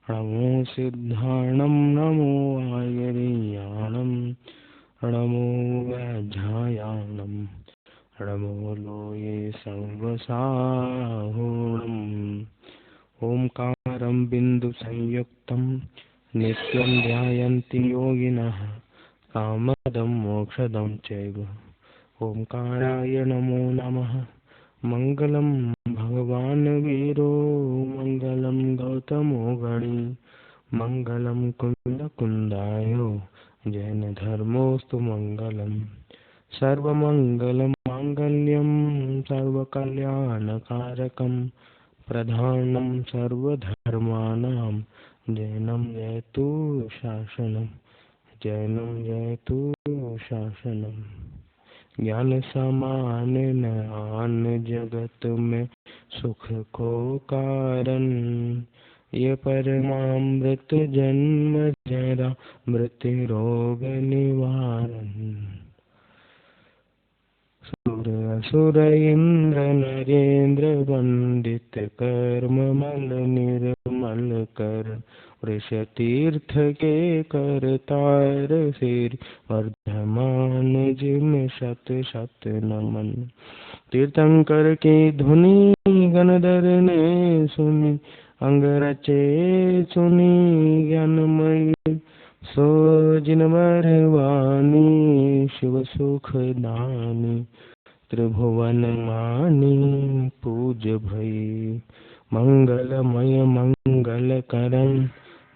नमो सिद्धाणं नमो आयर्याणं नमो वैध्यायाणं नमो लोये सर्वसाहूणम् ओंकारं बिन्दुसंयुक्तं नित्यं ध्यायन्ति योगिनः कामदं मोक्षदं चैव ओंकाराय नमो नमः। मंगलम भगवान वीरो मंगलम गौतमो गणी मंगलम कुंद कुंदायो जैन धर्मोस्तु मंगलम सर्वमंगल मांगल्यम सर्वकल्याणकारकम प्रधानम सर्वधर्मानां जैनम जयतु शासनम जैनम जयतु शासनम। ज्ञान समान आन जगत में सुख को कारण ये परमामृत जन्म जरा मृत्यु रोग निवारण। सुर असुर इंद्र नरेंद्र वंदित कर्म मल निर्मल कर वृष तीर्थ के करतार सिर वर्धमान जिम शत शत नमन। तीर्थंकर की धुनि गणधर ने सुनी अंग रचे सुनी ज्ञानमयी सो जिनवर वाणी शिव सुख दानी त्रिभुवन मानी पूज भई मंगलमय मंगल करन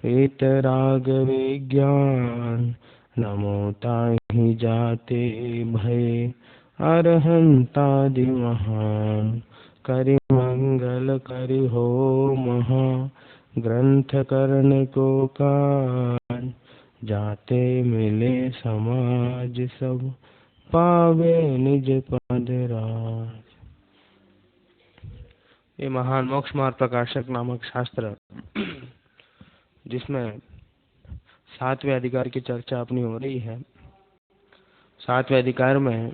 वेतराग विज्ञान नमो ताहि जाते भय अरहंतादि महान करि मंगल करि हो महा ग्रंथ करण को कान जाते मिले समाज सब पावे निज पद राज। ये महान मोक्ष मार्ग प्रकाशक नामक शास्त्र जिसमें 7वें अधिकार की चर्चा अपनी हो रही है। 7वें अधिकार में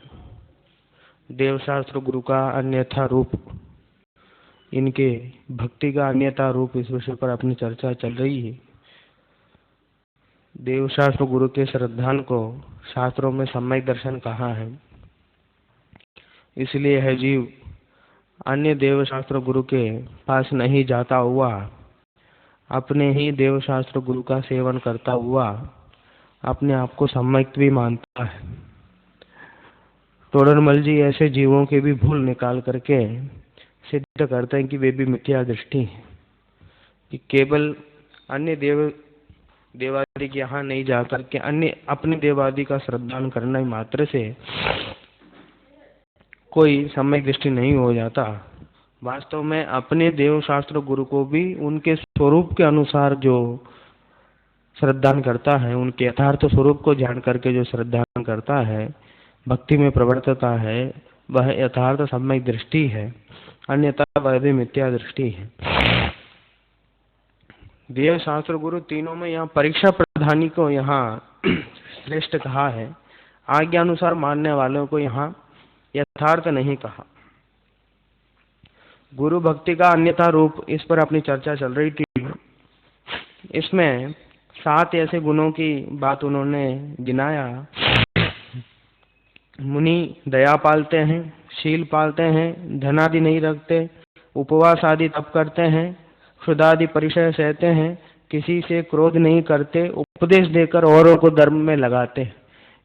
देवशास्त्र गुरु का अन्यथा रूप, इनके भक्ति का अन्यथा रूप, इस विषय पर अपनी चर्चा चल रही है। देवशास्त्र गुरु के श्रद्धान को शास्त्रों में सम्यक दर्शन कहा है, इसलिए है जीव अन्य देवशास्त्र गुरु के पास नहीं जाता हुआ अपने ही देवशास्त्र गुरु का सेवन करता हुआ अपने आप को सम्यक भी मानता है। तोडरमल जी ऐसे जीवों के भी भूल निकाल करके सिद्ध करते हैं कि वे भी मिथ्या दृष्टि हैं, कि केवल अन्य देवादि के यहाँ नहीं जाकर के अन्य अपने देवादि का श्रद्धान करने मात्र से कोई सम्यक दृष्टि नहीं हो जाता। वास्तव में अपने देवशास्त्र गुरु को भी उनके स्वरूप के अनुसार जो श्रद्धान करता है, उनके यथार्थ स्वरूप को जान करके जो श्रद्धान करता है, भक्ति में प्रवर्तता है, वह यथार्थ सम्यक दृष्टि है, अन्यथा वह भी मिथ्या दृष्टि है। देव शास्त्र गुरु तीनों में यहाँ परीक्षा प्रधानी को यहाँ श्रेष्ठ कहा है, आज्ञा अनुसार मानने वालों को यहाँ यथार्थ नहीं कहा। गुरु भक्ति का अन्यथा रूप, इस पर अपनी चर्चा चल रही थी। इसमें 7 ऐसे गुणों की बात उन्होंने गिनाया। मुनि दया पालते हैं, शील पालते हैं, धनादि नहीं रखते, उपवास आदि तप करते हैं, क्षुधादि परिचय सहते हैं, किसी से क्रोध नहीं करते, उपदेश देकर औरों को धर्म में लगाते हैं।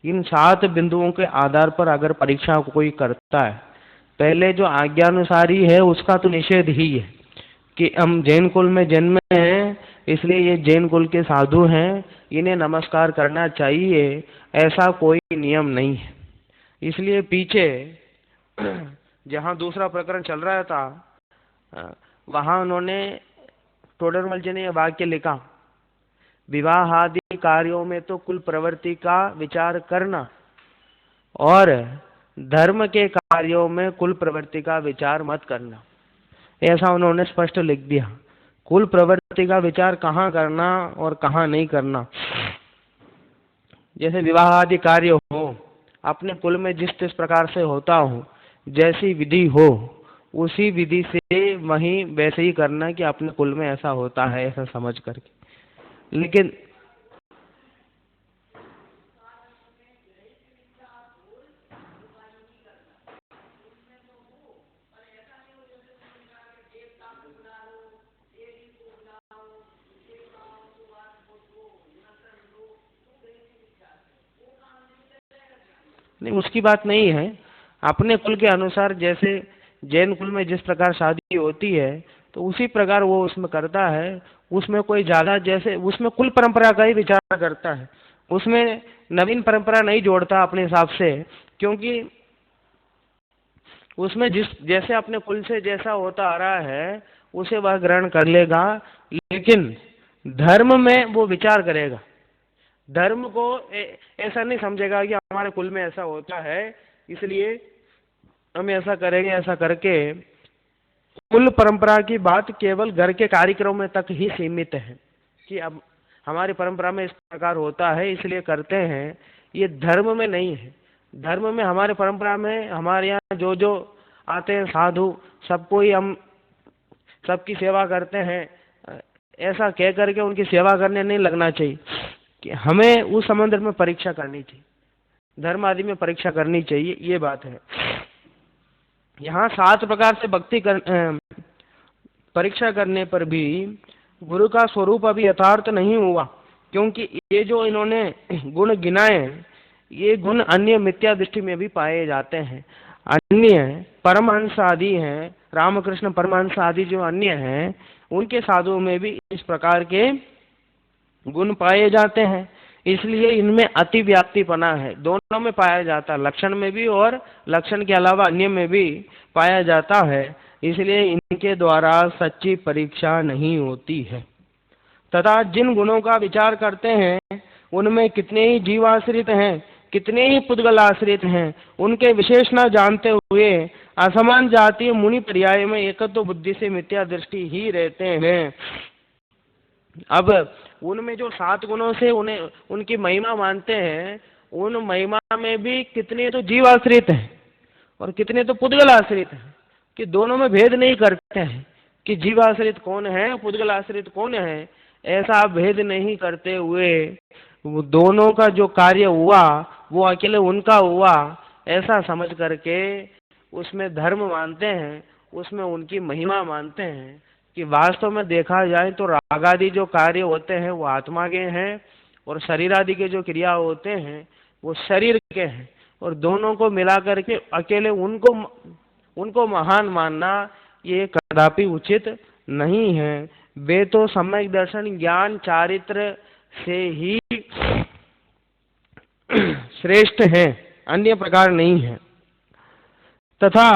इन 7 बिंदुओं के आधार पर अगर परीक्षा कोई करता है, पहले जो आज्ञानुसारी है उसका तो निषेध ही है कि हम जैन कुल में जन्मे हैं, इसलिए ये जैन कुल के साधु हैं, इन्हें नमस्कार करना चाहिए, ऐसा कोई नियम नहीं है। इसलिए पीछे जहाँ दूसरा प्रकरण चल रहा था, वहाँ उन्होंने तोडरमल जी ने यह वाक्य लिखा, विवाह आदि कार्यों में तो कुल प्रवृत्ति का विचार करना और धर्म के कार्यों में कुल प्रवृत्ति का विचार मत करना, ऐसा उन्होंने स्पष्ट लिख दिया। कुल प्रवृत्ति का विचार कहाँ करना और कहाँ नहीं करना, जैसे विवाह आदि कार्य हो, अपने कुल में जिस प्रकार से होता हो, जैसी विधि हो, उसी विधि से वहीं वैसे ही करना कि अपने कुल में ऐसा होता है, ऐसा समझ करके। लेकिन नहीं, उसकी बात नहीं है। अपने कुल के अनुसार, जैसे जैन कुल में जिस प्रकार शादी होती है तो उसी प्रकार वो उसमें करता है। उसमें कोई ज्यादा, जैसे उसमें कुल परंपरा का ही विचार करता है, उसमें नवीन परंपरा नहीं जोड़ता अपने हिसाब से, क्योंकि उसमें जिस जैसे अपने कुल से जैसा होता आ रहा है उसे वह ग्रहण कर लेगा, लेकिन धर्म में वो विचार करेगा। धर्म को ऐसा नहीं समझेगा कि हमारे कुल में ऐसा होता है इसलिए हम ऐसा करेंगे। ऐसा करके कुल परंपरा की बात केवल घर के कार्यक्रमों तक ही सीमित है कि अब हमारी परंपरा में इस प्रकार होता है इसलिए करते हैं, ये धर्म में नहीं है। धर्म में, हमारे परंपरा में, हमारे यहाँ जो जो आते हैं साधु, सबको ही हम सबकी सेवा करते हैं, ऐसा कह करके उनकी सेवा करने नहीं लगना चाहिए कि हमें उस संबंध में परीक्षा करनी चाहिए, धर्म आदि में परीक्षा करनी चाहिए, ये बात है। यहाँ 7 प्रकार से भक्ति परीक्षा करने पर भी गुरु का स्वरूप अभी यथार्थ नहीं हुआ, क्योंकि ये जो इन्होंने गुण गिनाए, ये गुण अन्य मिथ्या दृष्टि में भी पाए जाते हैं। अन्य परमहंस आदि हैं, रामकृष्ण परमहंस आदि जो अन्य हैं, उनके साधुओं में भी इस प्रकार के गुण पाए जाते हैं। इसलिए इनमें अति व्याप्तिपना है, दोनों में पाया जाता है, लक्षण में भी और लक्षण के अलावा अन्य में भी पाया जाता है। इसलिए इनके द्वारा सच्ची परीक्षा नहीं होती है। तथा जिन गुणों का विचार करते हैं उनमें कितने ही जीव आश्रित हैं, कितने ही पुद्गल आश्रित हैं, उनके विशेष न जानते हुए असमान जातीय मुनि पर्याय में एकत्व बुद्धि से मिथ्या दृष्टि ही रहते हैं। अब उनमें जो 7 गुणों से उन्हें उनकी महिमा मानते हैं, उन महिमा में भी कितने तो जीव आश्रित हैं और कितने तो पुद्गल आश्रित हैं, कि दोनों में भेद नहीं करते हैं कि जीव आश्रित कौन है, पुद्गल आश्रित कौन है। ऐसा भेद नहीं करते हुए वो दोनों का जो कार्य हुआ वो अकेले उनका हुआ, ऐसा समझ करके उसमें धर्म मानते हैं, उसमें उनकी महिमा मानते हैं। कि वास्तव में देखा जाए तो राग आदि जो कार्य होते हैं वो आत्मा के हैं और शरीर आदि के जो क्रिया होते हैं वो शरीर के हैं, और दोनों को मिला करके अकेले उनको महान मानना ये कदापि उचित नहीं है। वे तो सम्यक दर्शन ज्ञान चारित्र से ही श्रेष्ठ हैं, अन्य प्रकार नहीं है। तथा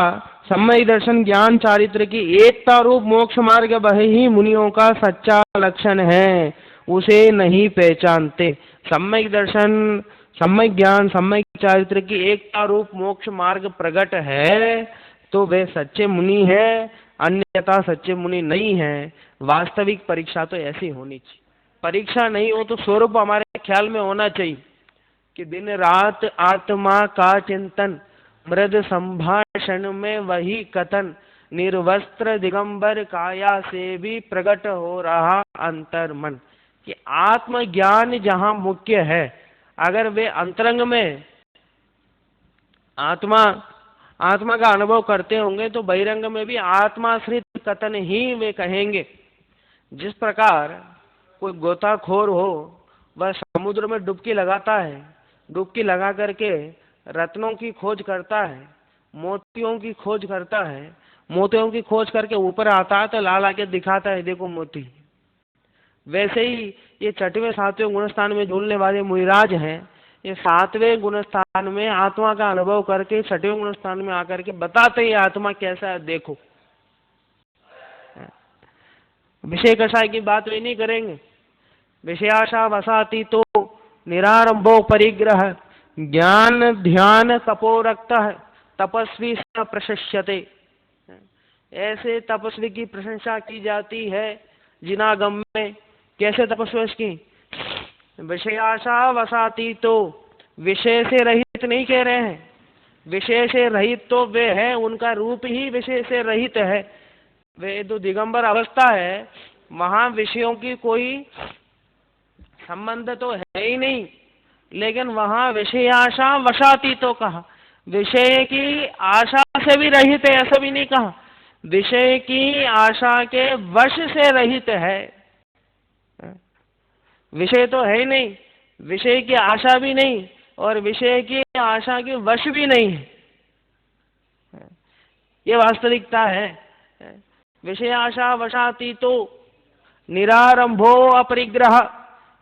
सम्यक दर्शन ज्ञान चारित्र की एकता रूप मोक्ष मार्ग वह ही मुनियों का सच्चा लक्षण है, उसे नहीं पहचानते। सम्यक दर्शन, सम्यक ज्ञान, सम्यक चारित्र की एकता रूप मोक्ष मार्ग प्रकट है तो वे सच्चे मुनि हैं, अन्यथा सच्चे मुनि नहीं है। वास्तविक परीक्षा तो ऐसी होनी चाहिए। परीक्षा नहीं हो तो स्वरूप हमारे ख्याल में होना चाहिए कि दिन रात आत्मा का चिंतन, मृद संभाषण में वही कथन, निर्वस्त्र दिगंबर काया से भी प्रकट हो रहा अंतर मन। कि आत्मज्ञान जहाँ मुख्य है, अगर वे अंतरंग में आत्मा का अनुभव करते होंगे तो बहिरंग में भी आत्माश्रित कथन ही वे कहेंगे। जिस प्रकार कोई गोताखोर हो, वह समुद्र में डुबकी लगाता है, डुबकी लगा करके रत्नों की खोज करता है, मोतियों की खोज करता है, मोतियों की खोज करके ऊपर आता है तो ला ला के दिखाता है, देखो मोती। वैसे ही ये 6वें 7वें गुणस्थान में झूलने वाले मुनिराज हैं, ये 7वें गुणस्थान में आत्मा का अनुभव करके 6वें गुणस्थान में आकर के बताते ही आत्मा कैसा है देखो। विषय कषाय की बात वे नहीं करेंगे। विषयाशा वसाती तो निरारंभो परिग्रह, ज्ञान ध्यान तपोरक्त तपस्वी स प्रशस्यते। ऐसे तपस्वी की प्रशंसा की जाती है जिनागम में। कैसे तपस्वी की? विषयाशा वसाती तो, विषय से रहित नहीं कह रहे हैं, विषय से रहित तो वे हैं, उनका रूप ही विषय से रहित है। वे तो दिगंबर अवस्था है, वहां विषयों की कोई संबंध तो है ही नहीं, लेकिन वहां विषय आशा वशाती तो कहा, विषय की आशा से भी रहित है ऐसा भी नहीं कहा, विषय की आशा के वश से रहित है। विषय तो है ही नहीं, विषय की आशा भी नहीं और विषय की आशा के वश भी नहीं है, ये वास्तविकता है। विषय आशा वशाती तो निरारंभो अपरिग्रह,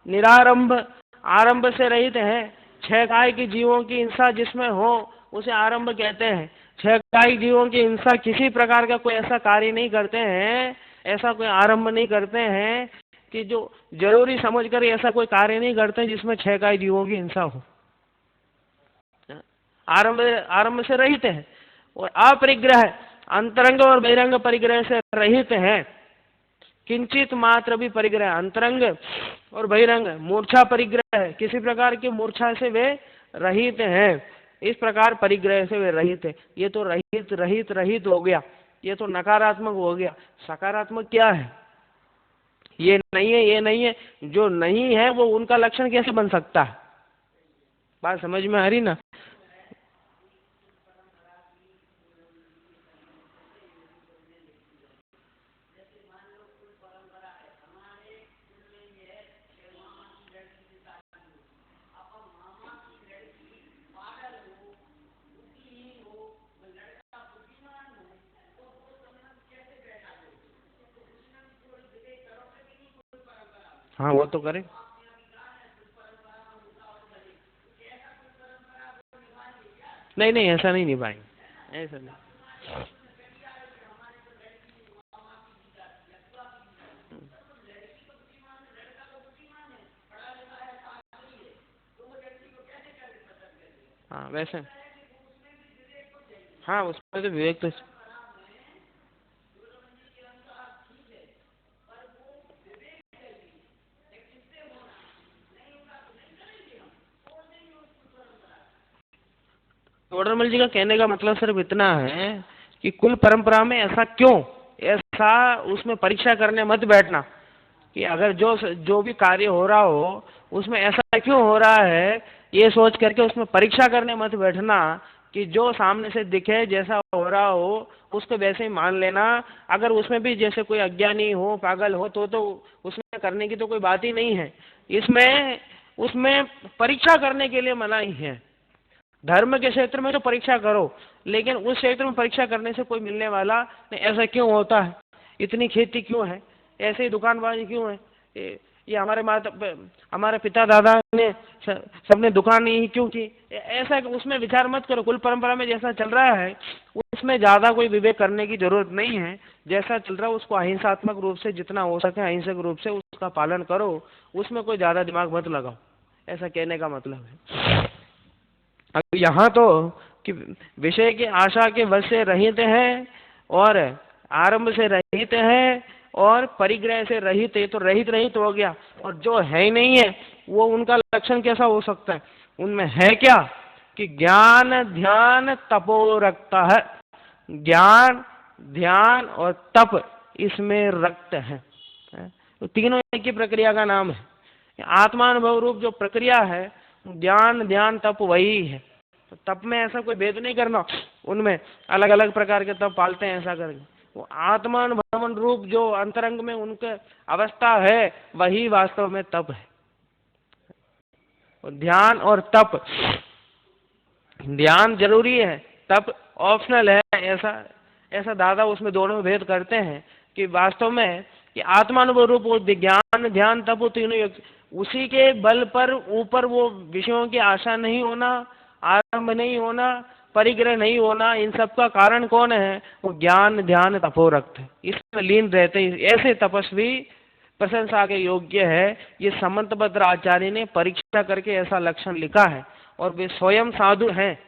निरारंभ आरंभ से रहित है। छह काय की जीवों की हिंसा जिसमें हो उसे आरंभ कहते हैं। छह काय जीवों की हिंसा किसी प्रकार का कोई ऐसा कार्य नहीं करते हैं, ऐसा कोई आरंभ नहीं करते हैं कि जो जरूरी समझकर ऐसा कोई कार्य नहीं करते जिसमें छह काय जीवों की हिंसा हो। आरंभ आरंभ से रहित है और अपरिग्रह अंतरंग और बहिरंग परिग्रह से रहित है। किंचित मात्र भी परिग्रह, अंतरंग और बहिरंग मूर्छा परिग्रह, किसी प्रकार की मूर्छा से वे रहित हैं। इस प्रकार परिग्रह से वे रहित है। ये तो रहित रहित रहित हो गया, ये तो नकारात्मक हो गया। सकारात्मक क्या है? ये नहीं है, ये नहीं है। जो नहीं है वो उनका लक्षण कैसे बन सकता है? बात समझ में आ रही ना? हाँ वो तो करे। नहीं नहीं, ऐसा नहीं निभाएंगे, ऐसा नहीं। हाँ वैसे, हाँ उसमें तो विवेक तो टोडरमल जी का कहने का मतलब सिर्फ इतना है कि कुल परंपरा में ऐसा क्यों, ऐसा उसमें परीक्षा करने मत बैठना कि अगर जो भी कार्य हो रहा हो उसमें ऐसा क्यों हो रहा है, ये सोच करके उसमें परीक्षा करने मत बैठना कि जो सामने से दिखे जैसा हो रहा हो उसको वैसे ही मान लेना। अगर उसमें भी जैसे कोई अज्ञानी हो, पागल हो, तो उसमें करने की तो कोई बात ही नहीं है। इसमें उसमें परीक्षा करने के लिए मनाही है। धर्म के क्षेत्र में तो परीक्षा करो, लेकिन उस क्षेत्र में परीक्षा करने से कोई मिलने वाला नहीं। ऐसा क्यों होता है, इतनी खेती क्यों है, ऐसे ही दुकानबाजी क्यों है, ये हमारे पिता दादा ने सबने दुकान ही क्यों की, ऐसा उसमें विचार मत करो। कुल परंपरा में जैसा चल रहा है उसमें ज्यादा कोई विवेक करने की जरूरत नहीं है। जैसा चल रहा है उसको अहिंसात्मक रूप से जितना हो सके अहिंसक रूप से उसका पालन करो, उसमें कोई ज्यादा दिमाग मत लगाओ, ऐसा कहने का मतलब है। अब यहाँ तो कि विषय की आशा के वश से रहित हैं और आरंभ से रहित हैं और परिग्रह से रहित है, तो रहित रहित हो गया। और जो है ही नहीं है वो उनका लक्षण कैसा हो सकता है? उनमें है क्या कि ज्ञान ध्यान तपो रक्त है। ज्ञान ध्यान और तप इसमें रक्त है। तो तीनों एक ही प्रक्रिया का नाम है। आत्मानुभव रूप जो प्रक्रिया है ज्ञान ध्यान तप वही है। तो तप में ऐसा कोई भेद नहीं करना, उनमें अलग अलग प्रकार के तप पालते हैं ऐसा करके। वो आत्मानुभव रूप जो अंतरंग में उनके अवस्था है वही वास्तव में तप है। और ध्यान और तप, ध्यान जरूरी है, तप ऑप्शनल है, ऐसा ऐसा दादा उसमें दोनों में भेद करते हैं कि वास्तव में कि आत्मानुभव रूप वो ज्ञान ध्यान तप वो तीनों उसी के बल पर ऊपर वो विषयों की आशा नहीं होना, आरंभ नहीं होना, परिग्रह नहीं होना, इन सब का कारण कौन है? वो ज्ञान ध्यान तपो रक्त है, इसमें लीन रहते हैं। ऐसे तपस्वी प्रशंसा के योग्य है। ये समंतभद्र आचार्य ने परीक्षा करके ऐसा लक्षण लिखा है और वे स्वयं साधु हैं।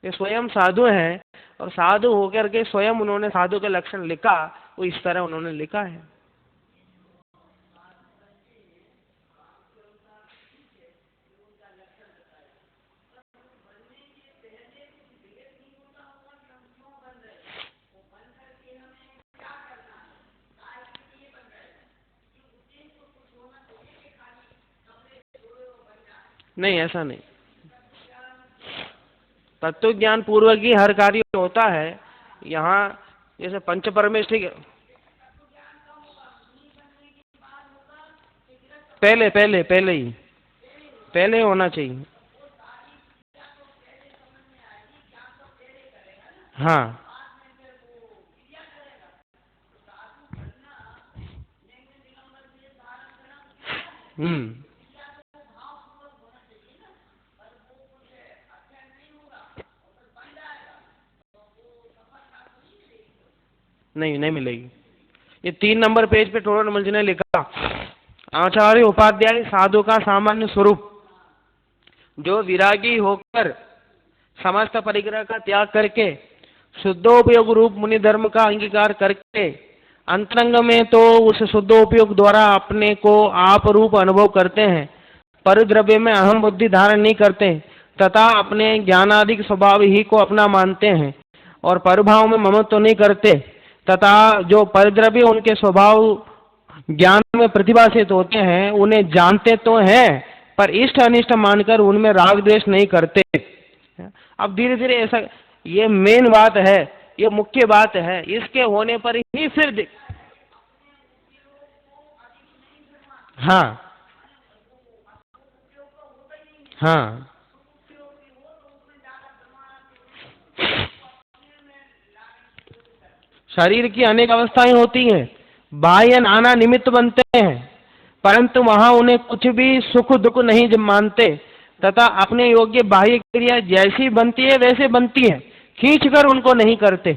वे स्वयं साधु हैं और साधु होकर के स्वयं उन्होंने साधु के लक्षण लिखा, वो इस तरह उन्होंने लिखा है। नहीं, ऐसा नहीं। तत्व ज्ञान पूर्वक ही हर कार्य होता है। यहाँ जैसे पंच परमेश, ठीक है, पहले पहले पहले ही पहले होना चाहिए। हाँ। हम्म। नहीं, नहीं मिलेगी। ये 3 नंबर पेज पे थोड़ा नमल जी ने लिखा, आचार्य उपाध्याय साधु का सामान्य स्वरूप, जो विरागी होकर समस्त परिग्रह का त्याग करके शुद्धोपयोग रूप मुनि धर्म का अंगीकार करके अंतरंग में तो उस शुद्धोपयोग द्वारा अपने को आप रूप अनुभव करते हैं, परिद्रव्य में अहम बुद्धि धारण नहीं करते तथा अपने ज्ञानादिक स्वभाव ही को अपना मानते हैं और परभाव में ममत्व तो नहीं करते तथा जो परिद्रव्य उनके स्वभाव ज्ञान में प्रतिभाषित होते हैं उन्हें जानते तो हैं पर इष्ट अनिष्ट मानकर उनमें राग द्वेष नहीं करते। अब धीरे धीरे ऐसा, ये मेन बात है, ये मुख्य बात है। इसके होने पर ही फिर हाँ, हाँ, शरीर की अनेक अवस्थाएं होती हैं, बाह्य नाना निमित्त बनते हैं, परंतु वहां उन्हें कुछ भी सुख दुख नहीं मानते तथा अपने योग्य बाह्य क्रिया जैसी बनती है वैसे बनती है, खींच कर उनको नहीं करते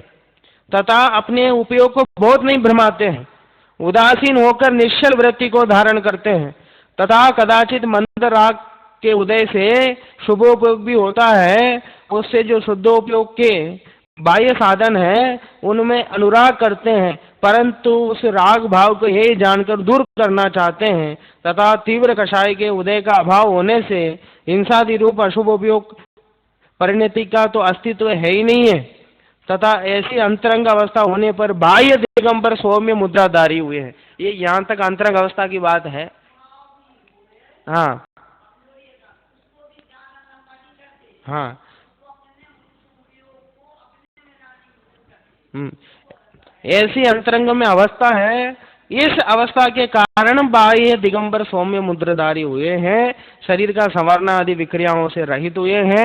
तथा अपने उपयोग को बहुत नहीं भ्रमाते हैं, उदासीन होकर निश्चल वृत्ति को धारण करते हैं तथा कदाचित मंद राग के उदय से शुभोपयोग भी होता है, उससे जो शुद्धोपयोग के बाह्य साधन है उनमें अनुराग करते हैं, परंतु उस राग भाव को यही जानकर दूर करना चाहते हैं तथा तीव्र कषाय के उदय का अभाव होने से हिंसादि रूप अशुभ उपयोग परिणति का तो अस्तित्व है ही नहीं है तथा ऐसी अंतरंग अवस्था होने पर बाह्य दिगंबर सौम्य मुद्राधारी हुए हैं। ये यहाँ तक अंतरंग अवस्था की बात है। हाँ, हाँ। हम्म। ऐसी अंतरंग में अवस्था है, इस अवस्था के कारण बाह्य दिगंबर सौम्य मुद्राधारी हुए हैं, शरीर का संवरण आदि विक्रियाओं से रहित हुए हैं,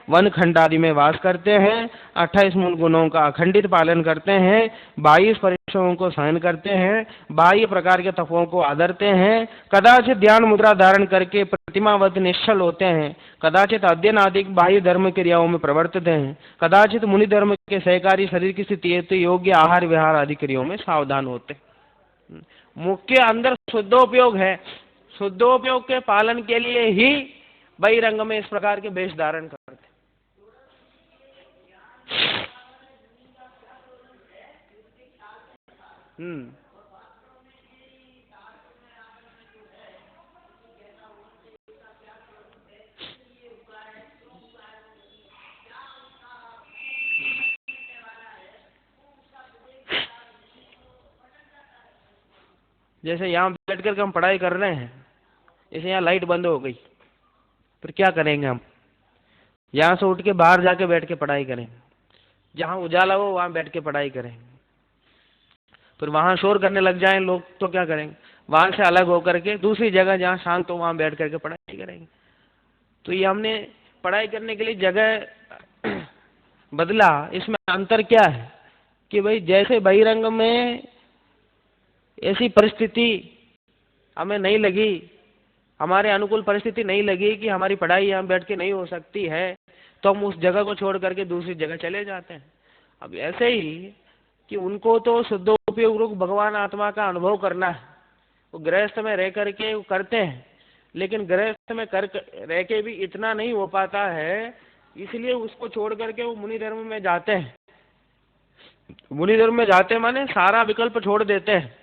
वन खंड आदि में वास करते हैं, 28 मूल गुणों का अखंडित पालन करते हैं, 22 परिश्रमों को सहन करते हैं, बाह्य प्रकार के तत्वों को आदरते हैं, कदाचित ध्यान मुद्रा धारण करके प्रतिमावत निश्चल होते हैं, कदाचित अध्ययन आदि बाह्य धर्म क्रियाओं में प्रवर्तित हैं, कदाचित मुनि धर्म के सहकारी शरीर की स्थिति हेतु योग्य आहार विहार आदि क्रियाओं में सावधान होते हैं। मुख्य अंदर शुद्धोपयोग है, शुद्धोपयोग के पालन के लिए ही बहिरंग में इस प्रकार के वेश धारण करते। जैसे यहाँ बैठ कर हम पढ़ाई कर रहे हैं, जैसे यहाँ लाइट बंद हो गई, फिर क्या करेंगे हम? यहाँ से उठ के बाहर जाके बैठ के पढ़ाई करेंगे, जहाँ उजाला हो वहाँ बैठ के पढ़ाई करेंगे। फिर वहाँ शोर करने लग जाएं लोग तो क्या करेंगे? वहाँ से अलग होकर के दूसरी जगह जहाँ शांत हो वहाँ बैठ करके पढ़ाई करेंगे। तो ये हमने पढ़ाई करने के लिए जगह बदला। इसमें अंतर क्या है कि भाई जैसे बहिरंग में ऐसी परिस्थिति हमें नहीं लगी, हमारे अनुकूल परिस्थिति नहीं लगी कि हमारी पढ़ाई यहाँ बैठ के नहीं हो सकती है, तो हम उस जगह को छोड़ करके दूसरी जगह चले जाते हैं। अब ऐसे ही कि उनको तो शुद्धोपयोग रूप भगवान आत्मा का अनुभव करना है, वो गृहस्थ में रह करके वो करते हैं, लेकिन गृहस्थ में रह के भी इतना नहीं हो पाता है, इसलिए उसको छोड़ करके वो मुनि धर्म में जाते हैं। मुनि धर्म में जाते माने सारा विकल्प छोड़ देते हैं,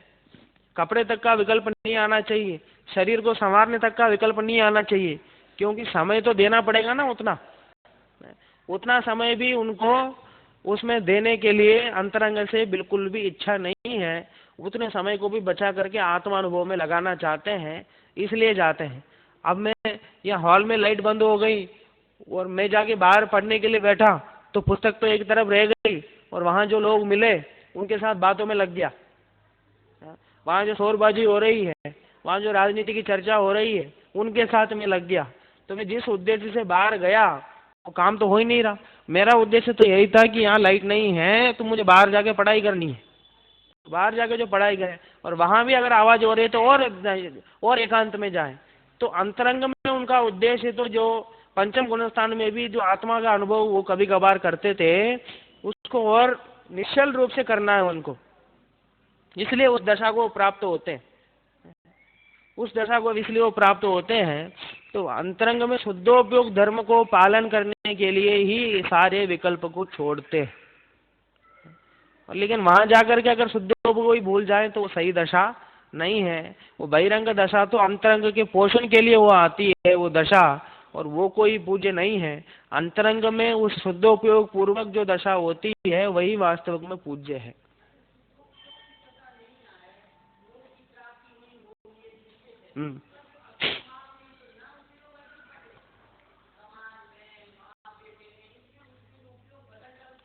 कपड़े तक का विकल्प नहीं आना चाहिए, शरीर को संवारने तक का विकल्प नहीं आना चाहिए, क्योंकि समय तो देना पड़ेगा ना, उतना समय भी उनको उसमें देने के लिए अंतरंग से बिल्कुल भी इच्छा नहीं है। उतने समय को भी बचा करके आत्मानुभव में लगाना चाहते हैं, इसलिए जाते हैं। अब मैं यहाँ हॉल में लाइट बंद हो गई और मैं जाके बाहर पढ़ने के लिए बैठा तो पुस्तक तो एक तरफ रह गई और वहाँ जो लोग मिले उनके साथ बातों में लग गया। वहाँ जो शोरबाजी हो रही है, वहाँ जो राजनीति की चर्चा हो रही है, उनके साथ में लग गया। तो मैं जिस उद्देश्य से बाहर गया वो काम तो हो ही नहीं रहा। मेरा उद्देश्य तो यही था कि यहाँ लाइट नहीं है तो मुझे बाहर जाके पढ़ाई करनी है। बाहर जाके जो पढ़ाई करें और वहाँ भी अगर आवाज़ हो रही है तो और एकांत में जाए। तो अंतरंग में उनका उद्देश्य तो जो पंचम गुण स्थान में भी जो आत्मा का अनुभव वो कभी कभार करते थे उसको और निश्चल रूप से करना है उनको, इसलिए उस दशा को प्राप्त होते हैं। उस दशा को इसलिए वो प्राप्त होते हैं। तो अंतरंग में शुद्धोपयोग धर्म को पालन करने के लिए ही सारे विकल्प को छोड़ते हैं। लेकिन वहां जाकर के अगर शुद्धोपयोग ही भूल जाए तो वो सही दशा नहीं है। वो बहिरंग दशा तो अंतरंग के पोषण के लिए वो आती है वो दशा, और वो कोई पूज्य नहीं है। अंतरंग में उस शुद्धोपयोग पूर्वक जो दशा होती है वही वास्तविक में पूज्य है।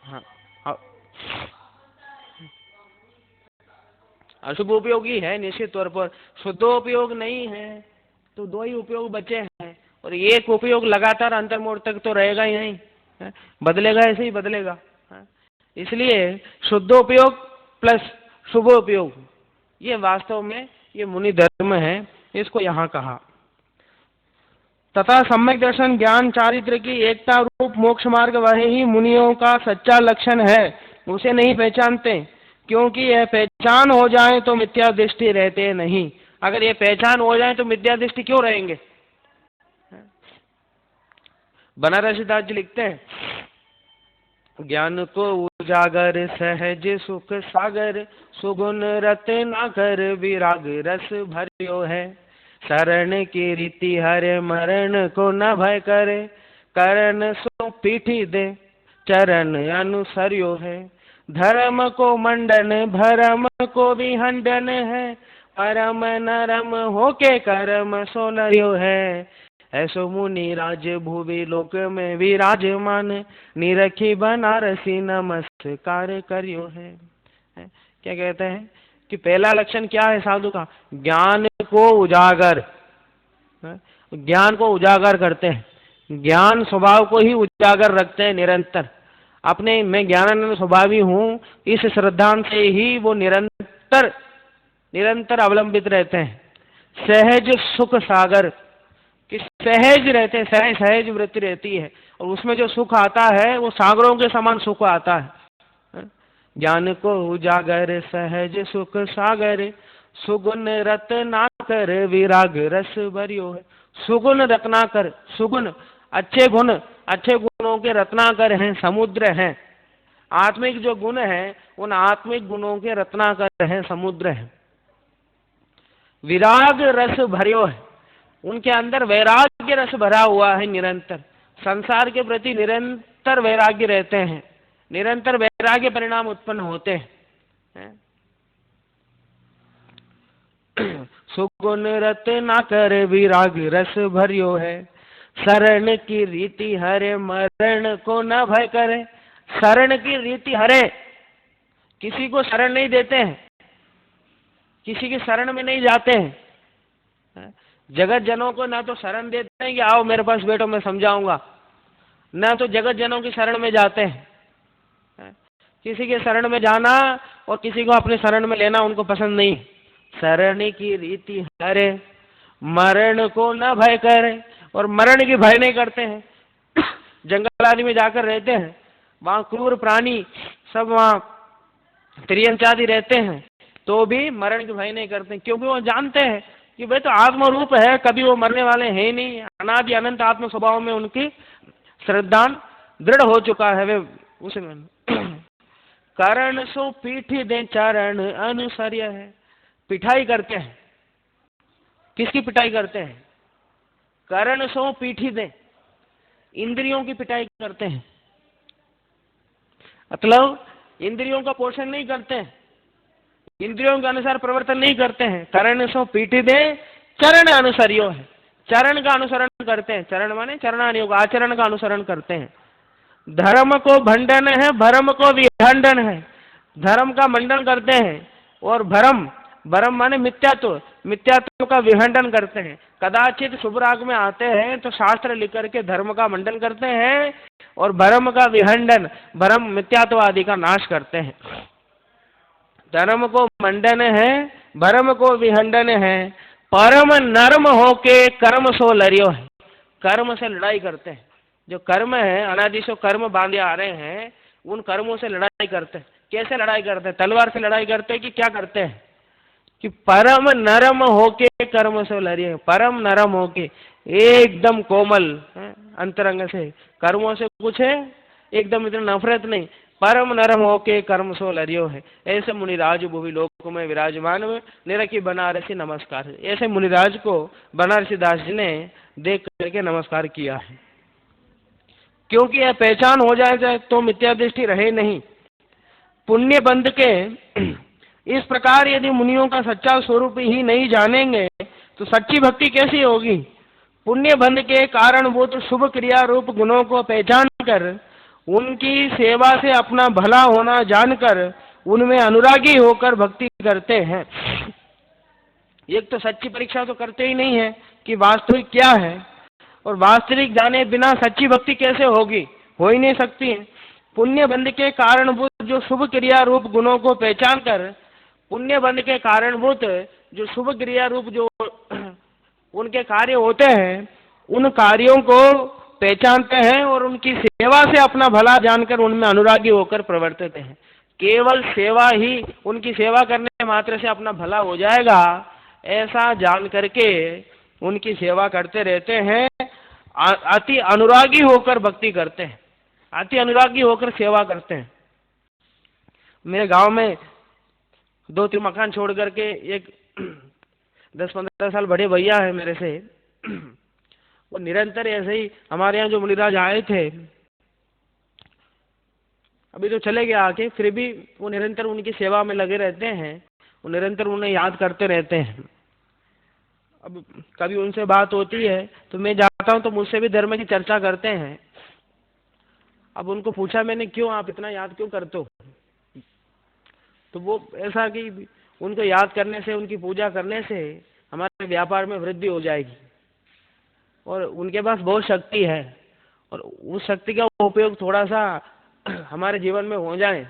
हाँ हाँ, अशुभ उपयोगी है निश्चित तौर पर। शुद्धोपयोग नहीं है तो दो ही उपयोग बचे हैं, और एक उपयोग लगातार अंतर्मोड़ तक तो रहेगा ही नहीं, बदलेगा, ऐसे ही बदलेगा। इसलिए शुद्धोपयोग प्लस शुभोपयोग ये वास्तव में ये मुनि धर्म है, इसको यहाँ कहा। तथा सम्यक दर्शन ज्ञान चारित्र की एकता रूप मोक्ष मार्ग वह ही मुनियों का सच्चा लक्षण है। उसे नहीं पहचानते क्योंकि यह पहचान हो जाए तो मिथ्या दृष्टि रहते नहीं। अगर ये पहचान हो जाए तो मिथ्या दृष्टि क्यों रहेंगे। बनारसी दास जी लिखते हैं, ज्ञान को उजागर सहज सुख सागर सुगुण रत्नाकर विराग रस भरियो है। शरण की रीति हरे मरण को न भय करे करण सो पीठी दे चरण अनुसर्यो है। धर्म को मंडन भरम को भी हंडन है परम नरम होके कर्म सो नर्यो है। ऐसो मुनि राज भुवि लोक में विराजमान निरखी बनारसी नमस्कार करियो है। क्या कहते हैं कि पहला लक्षण क्या है साधु का, ज्ञान को उजागर, ज्ञान को उजागर करते हैं। ज्ञान स्वभाव को ही उजागर रखते हैं निरंतर। अपने मैं ज्ञानानंद स्वभावी हूँ इस श्रद्धा से ही वो निरंतर निरंतर अवलंबित रहते हैं। सहज सुख सागर कि सहज रहते हैं, सहज सहज वृत्ति रहती है और उसमें जो सुख आता है वो सागरों के समान सुख आता है। ज्ञान को उजागर सहज सुख सागर सुगुण रत्नाकर विराग रस भरियो है। सुगुण रत्नाकर, सुगुण अच्छे गुण, अच्छे गुणों के रत्नाकर हैं, समुद्र हैं। आत्मिक जो गुण है उन आत्मिक गुणों के रत्नाकर हैं, समुद्र है। विराग रस भरियो है, उनके अंदर वैराग्य रस भरा हुआ है। निरंतर संसार के प्रति निरंतर वैराग्य रहते हैं, निरंतर वैराग्य परिणाम उत्पन्न होते हैं। सुगुण रत्नाकर विराग रस भरियो है। शरण की रीति हरे मरण को न भय करे। शरण की रीति हरे, किसी को शरण नहीं देते हैं, किसी की शरण में नहीं जाते हैं। जगत जनों को ना तो शरण देते हैं कि आओ मेरे पास बैठो मैं समझाऊंगा, ना तो जगत जनों की शरण में जाते हैं। किसी के शरण में जाना और किसी को अपने शरण में लेना उनको पसंद नहीं। शरण की रीति हरे मरण को न भय करे, और मरण की भय नहीं करते हैं। जंगल आदि में जाकर रहते हैं, वहाँ क्रूर प्राणी सब वहाँ त्रियंचादि रहते हैं तो भी मरण की भय नहीं करते, क्योंकि वो जानते हैं कि भाई तो आत्म रूप है, कभी वो मरने वाले हैं नहीं। अनादि अनंत आत्म स्वभाव में उनकी श्रद्धा दृढ़ हो चुका है। वे उसमें करण सो पीठी दे चरण अनुसर्य है। पिठाई करते हैं, किसकी पिटाई करते हैं? करण सो पीठी दे, इंद्रियों की पिटाई करते हैं। मतलब इंद्रियों का पोषण नहीं करते हैं, इंद्रियों के अनुसार प्रवर्तन नहीं करते हैं। करण सो पीठी दे चरण अनुसर्यो है। चरण का अनुसरण करते हैं, चरण माने चरणानुयोग, आचरण का अनुसरण करते हैं। धर्म को भंडन है, भरम को विखंडन है। धर्म का मंडन करते हैं और भरम, भरम माने मिथ्यात्व, मिथ्यात्व का विखंडन करते हैं। कदाचित शुभ राग में आते हैं तो शास्त्र लिख करके धर्म का मंडन करते हैं और भरम का विखंडन, भरम मिथ्यात्व आदि का नाश करते हैं। धर्म को मंडन है, भरम को विखंडन है, परम नर्म होके कर्म सो लरियो है। कर्म से लड़ाई करते हैं, जो कर्म है अनादि से कर्म बांधे आ रहे हैं, उन कर्मों से लड़ाई करते हैं। कैसे लड़ाई करते हैं? तलवार से लड़ाई करते हैं कि क्या करते हैं? कि परम नरम होके कर्म से लड़िए, परम नरम होके, एकदम कोमल अंतरंग से, कर्मों से कुछ है एकदम इतना नफरत नहीं, परम नरम होके कर्म सो लरियो है। ऐसे मुनिराज भुवि लोक में विराजमान में निरखी बनारसी नमस्कार। ऐसे मुनिराज को बनारसी दास जी ने देख करके नमस्कार किया है, क्योंकि यह पहचान हो जाए तो मिथ्या दृष्टि रहे नहीं। पुण्य बंध के इस प्रकार यदि मुनियों का सच्चा स्वरूप ही नहीं जानेंगे तो सच्ची भक्ति कैसी होगी? पुण्य बंध के कारण वो तो शुभ क्रिया रूप गुणों को पहचान कर उनकी सेवा से अपना भला होना जानकर उनमें अनुरागी होकर भक्ति करते हैं। एक तो सच्ची परीक्षा तो करते ही नहीं है कि वास्तविक क्या है, और वास्तविक जाने बिना सच्ची भक्ति कैसे होगी? हो ही नहीं सकती है। पुण्य बंध के कारणभूत जो शुभ क्रिया रूप गुणों को पहचान कर, पुण्य बंध के कारणभूत जो शुभ क्रिया रूप जो उनके कार्य होते हैं, उन कार्यों को पहचानते हैं और उनकी सेवा से अपना भला जानकर उनमें अनुरागी होकर प्रवर्तित हैं। केवल सेवा ही, उनकी सेवा करने मात्र से अपना भला हो जाएगा ऐसा जान करके उनकी सेवा करते रहते हैं। अति अनुरागी होकर भक्ति करते हैं, अति अनुरागी होकर सेवा करते हैं। मेरे गांव में 2-3 मकान छोड़ करके एक 10-15 साल बड़े भैया है मेरे से, वो निरंतर ऐसे ही हमारे यहाँ जो मुनिराज आए थे, अभी तो चले गए आके, फिर भी वो निरंतर उनकी सेवा में लगे रहते हैं, वो निरंतर उन्हें याद करते रहते हैं। अब कभी उनसे बात होती है तो मैं जाता हूँ तो मुझसे भी धर्म की चर्चा करते हैं। अब उनको पूछा मैंने, क्यों आप इतना याद क्यों करते हो? तो वो ऐसा कि उनको याद करने से, उनकी पूजा करने से हमारे व्यापार में वृद्धि हो जाएगी और उनके पास बहुत शक्ति है, और उस शक्ति का उपयोग थोड़ा सा हमारे जीवन में हो जाए,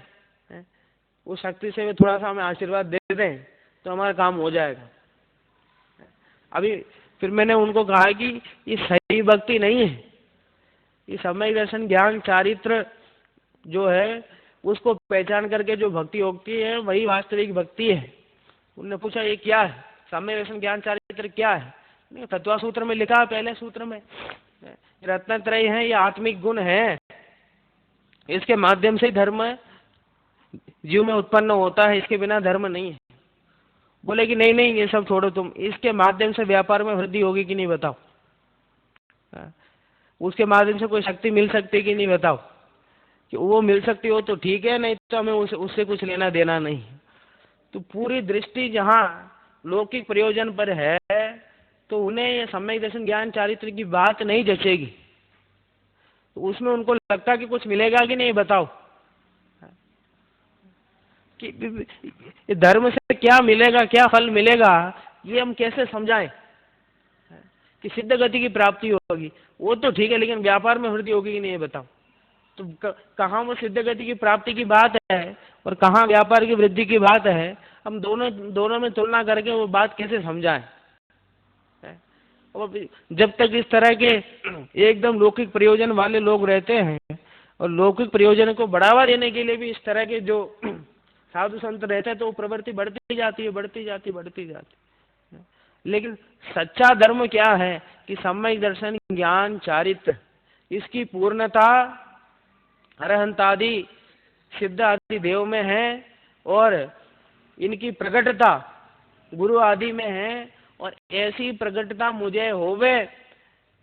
उस शक्ति से वे थोड़ा सा हमें आशीर्वाद दे दें तो हमारा काम हो जाएगा। अभी फिर मैंने उनको कहा कि ये सही भक्ति नहीं है, ये सम्यक दर्शन ज्ञान चारित्र जो है उसको पहचान करके जो भक्ति होती है वही वास्तविक भक्ति है। उन्होंने पूछा ये क्या है, सम्यक दर्शन ज्ञान चारित्र क्या है? तत्वा सूत्र में लिखा है, पहले सूत्र में, रत्नत्रय है, ये आत्मिक गुण है, इसके माध्यम से धर्म जीव में उत्पन्न होता है, इसके बिना धर्म नहीं है। बोले कि नहीं नहीं ये सब छोड़ो तुम, इसके माध्यम से व्यापार में वृद्धि होगी कि नहीं बताओ, उसके माध्यम से कोई शक्ति मिल सकती है कि नहीं बताओ? कि वो मिल सकती हो तो ठीक है, नहीं तो हमें उससे कुछ लेना देना नहीं। तो पूरी दृष्टि जहाँ लौकिक प्रयोजन पर है तो उन्हें ये सम्यक दर्शन ज्ञान चारित्र की बात नहीं जचेगी, तो उसमें उनको लगता कि कुछ मिलेगा कि नहीं बताओ, कि धर्म से क्या मिलेगा, क्या फल मिलेगा, ये हम कैसे समझाएं? कि सिद्ध गति की प्राप्ति होगी वो तो ठीक है, लेकिन व्यापार में वृद्धि होगी कि नहीं बताओ? तो कहाँ वो सिद्ध गति की प्राप्ति की बात है और कहाँ व्यापार की वृद्धि की बात है? हम दोनों में तुलना करके वो बात कैसे समझाएं? और जब तक इस तरह के एकदम लौकिक प्रयोजन वाले लोग रहते हैं, और लौकिक प्रयोजन को बढ़ावा देने के लिए भी इस तरह के जो साधु संत रहते हैं, तो वो प्रवृत्ति बढ़ती जाती है, बढ़ती जाती, बढ़ती जाती। लेकिन सच्चा धर्म क्या है कि सम्यक दर्शन ज्ञान चारित्र, इसकी पूर्णता अरहंतादि सिद्ध आदि देव में है और इनकी प्रकटता गुरु आदि में है, और ऐसी प्रकटता मुझे होवे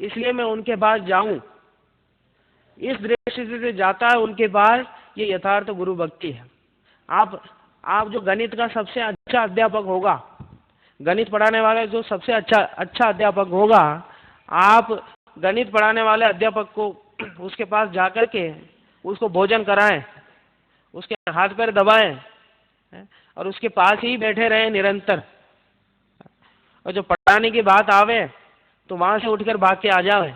इसलिए मैं उनके पास जाऊं, इस दृष्टि से जाता है उनके पास, ये यथार्थ गुरु भक्ति है। आप जो गणित का सबसे अच्छा अध्यापक होगा, गणित पढ़ाने वाला जो सबसे अच्छा अध्यापक होगा, आप गणित पढ़ाने वाले अध्यापक को उसके पास जाकर के उसको भोजन कराएं, उसके हाथ पैर दबाएं और उसके पास ही बैठे रहें निरंतर, और जो पढ़ाने की बात आवे तो वहां से उठकर भाग के आ जाए,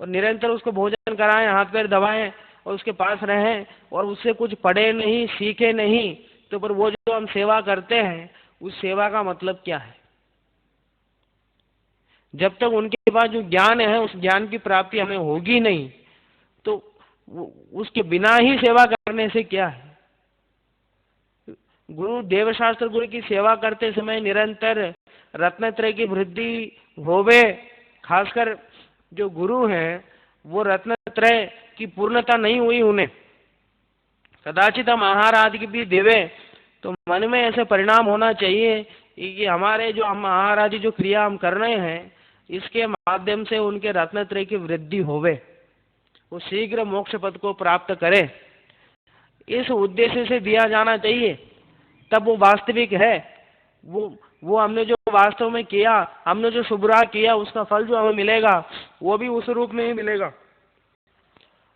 और निरंतर उसको भोजन कराएं, हाथ पैर दबाएं और उसके पास रहें, और उससे कुछ पढ़े नहीं, सीखे नहीं, तो पर वो जो हम सेवा करते हैं उस सेवा का मतलब क्या है? जब तक उनके पास जो ज्ञान है उस ज्ञान की प्राप्ति हमें होगी नहीं, तो उसके बिना ही सेवा करने से क्या है? गुरु देवशास्त्र गुरु की सेवा करते समय निरंतर रत्नत्रय की वृद्धि होवे, खासकर जो गुरु हैं वो रत्नत्रय की पूर्णता नहीं हुई उन्हें, कदाचित हम आहार आदि भी देवे तो मन में ऐसे परिणाम होना चाहिए कि हमारे जो हम आहार आदि जो क्रिया हम कर रहे हैं इसके माध्यम से उनके रत्नत्रय की वृद्धि होवे, वो शीघ्र मोक्ष पद को प्राप्त करे, इस उद्देश्य से दिया जाना चाहिए, तब वो वास्तविक है। वो हमने जो वास्तव में किया, हमने जो शुभरा किया, उसका फल जो हमें मिलेगा वो भी उस रूप में ही मिलेगा।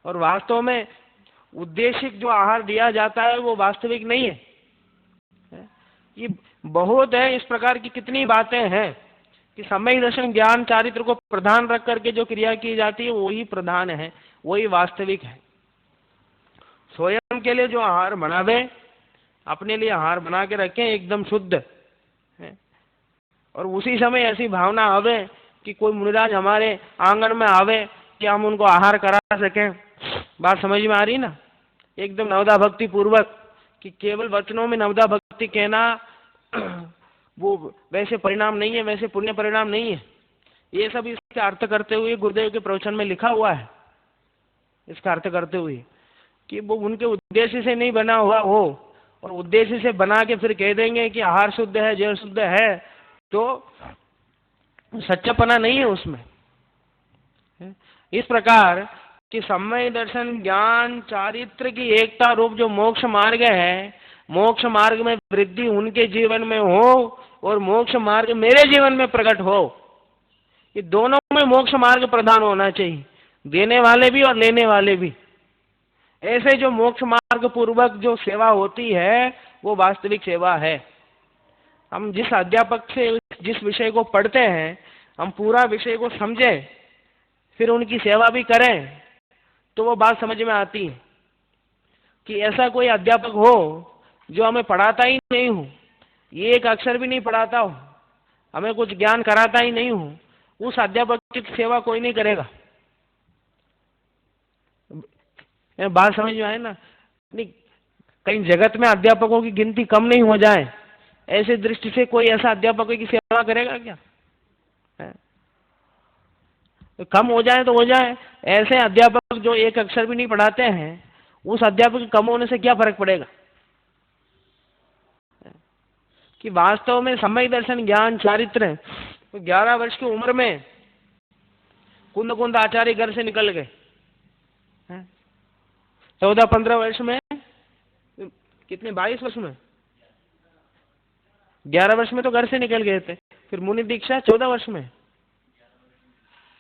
और वास्तव में उद्देश्य जो आहार दिया जाता है वो वास्तविक नहीं है। ये बहुत है, इस प्रकार की कितनी बातें हैं कि समय दर्शन ज्ञान चारित्र को प्रधान रख करके जो क्रिया की जाती है वही प्रधान है, वही वास्तविक है। स्वयं के लिए जो आहार बनावे, अपने लिए आहार बना के रखें एकदम शुद्ध है, और उसी समय ऐसी भावना आवे कि कोई मुनिराज हमारे आंगन में आवे कि हम उनको आहार करा सकें। बात समझ में आ रही ना? एकदम नवदा भक्ति पूर्वक, कि केवल वचनों में नवदा भक्ति कहना वो वैसे परिणाम नहीं है, वैसे पुण्य परिणाम नहीं है। ये सब इसका अर्थ करते हुए गुरुदेव के प्रवचन में लिखा हुआ है, इसका अर्थ करते हुए कि वो उनके उद्देश्य से नहीं बना हुआ हो, और उद्देश्य से बना के फिर कह देंगे कि आहार शुद्ध है, जल शुद्ध है, तो सच्चापना नहीं है उसमें। इस प्रकार कि समय दर्शन ज्ञान चारित्र की एकता रूप जो मोक्ष मार्ग है, मोक्ष मार्ग में वृद्धि उनके जीवन में हो और मोक्ष मार्ग मेरे जीवन में प्रकट हो, ये दोनों में मोक्ष मार्ग प्रधान होना चाहिए, देने वाले भी और लेने वाले भी। ऐसे जो मोक्ष मार्ग पूर्वक जो सेवा होती है वो वास्तविक सेवा है। हम जिस अध्यापक से जिस विषय को पढ़ते हैं हम पूरा विषय को समझें, फिर उनकी सेवा भी करें, तो वो बात समझ में आती है कि ऐसा कोई अध्यापक हो जो हमें पढ़ाता ही नहीं हो, ये एक अक्षर भी नहीं पढ़ाता हो, हमें कुछ ज्ञान कराता ही नहीं हो, उस अध्यापक की सेवा कोई नहीं करेगा। बात समझ में आए ना? नहीं, कहीं जगत में अध्यापकों की गिनती कम नहीं हो जाए, ऐसे दृष्टि से कोई ऐसा अध्यापकों की सेवा करेगा क्या? तो कम हो जाए तो हो जाए, ऐसे अध्यापक जो एक अक्षर भी नहीं पढ़ाते हैं उस अध्यापक के कम होने से क्या फर्क पड़ेगा? कि वास्तव में समय दर्शन ज्ञान चारित्र 11 वर्ष की उम्र में कुंद कुंद आचार्य घर से निकल गए, 14-15 वर्ष में, कितने 22 वर्ष में, 11 वर्ष में तो घर से निकल गए थे, फिर मुनि दीक्षा 14 वर्ष में,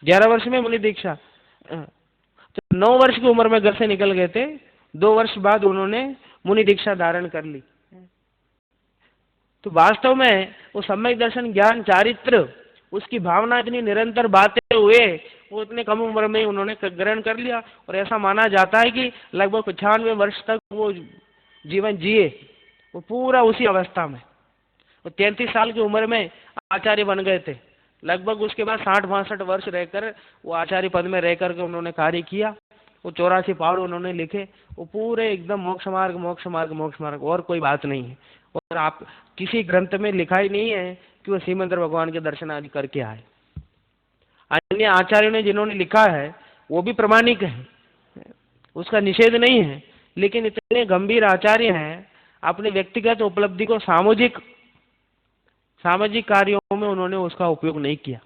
11 वर्ष में मुनि दीक्षा, तो 9 वर्ष की उम्र में घर से निकल गए थे, 2 वर्ष बाद उन्होंने मुनि दीक्षा धारण कर ली। तो वास्तव में वो सम्यक दर्शन ज्ञान चारित्र उसकी भावना इतनी निरंतर बातें हुए, वो इतने कम उम्र में उन्होंने ग्रहण कर लिया, और ऐसा माना जाता है कि लगभग 95 वर्ष तक वो जीवन जिए, वो पूरा उसी अवस्था में। वो 33 साल की उम्र में आचार्य बन गए थे, लगभग उसके बाद 60-62 वर्ष रहकर वो आचार्य पद में रह करके उन्होंने कार्य किया, वो 84 पाठ उन्होंने लिखे, वो पूरे एकदम मोक्ष मार्ग मोक्ष मार्ग मोक्ष मार्ग, और कोई बात नहीं है। और आप किसी ग्रंथ में लिखा ही नहीं है कि वो श्रीमंदिर भगवान के दर्शन आदि करके आए। अन्य आचार्यों ने जिन्होंने लिखा है वो भी प्रमाणिक है, उसका निषेध नहीं है, लेकिन इतने गंभीर आचार्य हैं, अपने व्यक्तिगत उपलब्धि को सामाजिक कार्यों में उन्होंने उसका उपयोग नहीं किया,